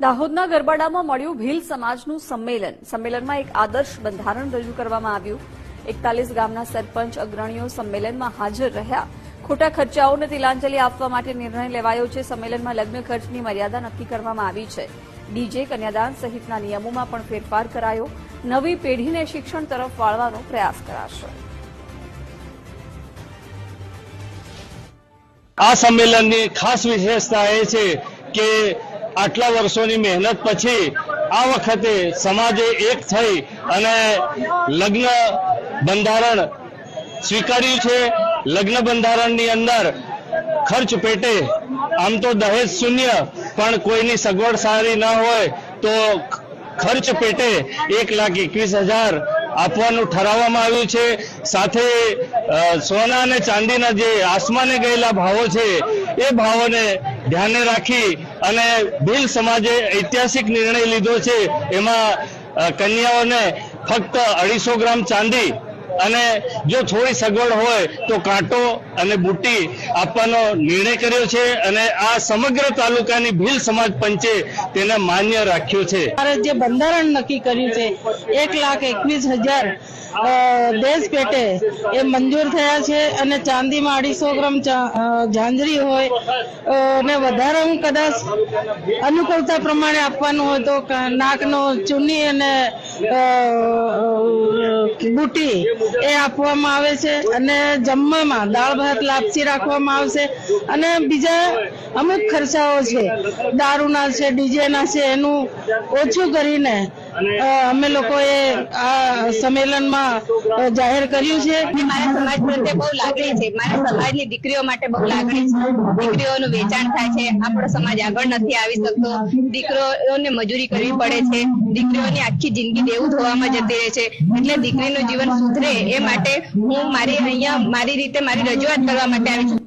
દાહોદના ગરબાડામાં મળ્યું ભીલ સમાજનું સંમેલન। સંમેલનમાં એક આદર્શ બંધારણ રજૂ કરવામાં આવ્યું। 41 ગામના સરપંચ અગ્રણીઓ સંમેલનમાં હાજર રહ્યા। ખોટા ખર્ચાઓને તિલાંજલિ આપવા માટે નિર્ણય લેવાયો છે। સંમેલનમાં લગ્ન ખર્ચની મર્યાદા નક્કી કરવામાં આવી છે। ડીજે, કન્યાદાન સહિતના નિયમોમાં પણ ફેરફાર કરાયો। નવી પેઢીને શિક્ષણ તરફ વાળવાનો પ્રયાસ કરાશે। આ સંમેલનની ખાસ વિશેષતા એ છે કે આટલા વર્ષોની મહેનત પછી આ વખતે સમાજે એક થઈ અને લગ્ન બંધારણ સ્વીકાર્યું છે। લગ્ન બંધારણની અંદર ખર્ચ પેટે આમ તો દહેજ શૂન્ય, પણ કોઈની સગવડ સારી ન હોય તો ખર્ચ પેટે 1,21,000 આપવાનું ઠરાવવામાં આવ્યું છે। સાથે સોના અને ચાંદીના જે આસમાને ગયેલા ભાવો છે એ ભાવોને ધ્યાને રાખી અને ભીલ સમાજે ઐતિહાસિક નિર્ણય લીધો છે। એમાં કન્યાઓને ફક્ત 250 ગ્રામ ચાંદી અને જો થોડી સગવડ હોય તો કાંટો અને બુટ્ટી આપવાનો નિર્ણય કર્યો છે અને આ સમગ્ર તાલુકાની ભીલ સમાજ પંચે તેને માન્ય રાખ્યો છે। જે બંધારણ નક્કી કર્યું છે 1,21,000 દેશ પેટે એ મંજૂર થયા છે અને ચાંદીમાં 250 ગ્રામ ઝાંઝરી હોય અને વધારે કદાચ અનુકૂળતા પ્રમાણે આપવાનું હોય તો નાકનો ચૂની અને બુટી એ આપવામાં આવે છે અને જમવામાં દાળ ભાત લાપસી રાખવામાં આવશે અને બીજા અમુક ખર્ચાઓ છે દારૂના છે, ડીજેના છે, એનું ઓછું કરીને અમે લોકોએ આ સંમેલનમાં જાહેર કર્યું છે। મારા સમાજ પ્રત્યે બહુ લાગણી છે। મારા સમાજની દીકરીઓ માટે બહુ લાગણી છે। દીકરીઓનું વેચાણ થાય છે, આપણો સમાજ આગળ નથી આવી શકતો। દીકરીઓને મજૂરી કરવી પડે છે, દીકરીઓની આખી જિંદગી દેવું ધોવામાં જતી રહે છે। એટલે દીકરીનું જીવન સુધરે એ માટે હું મારી રીતે મારી રજૂઆત કરવા માટે આવી છું।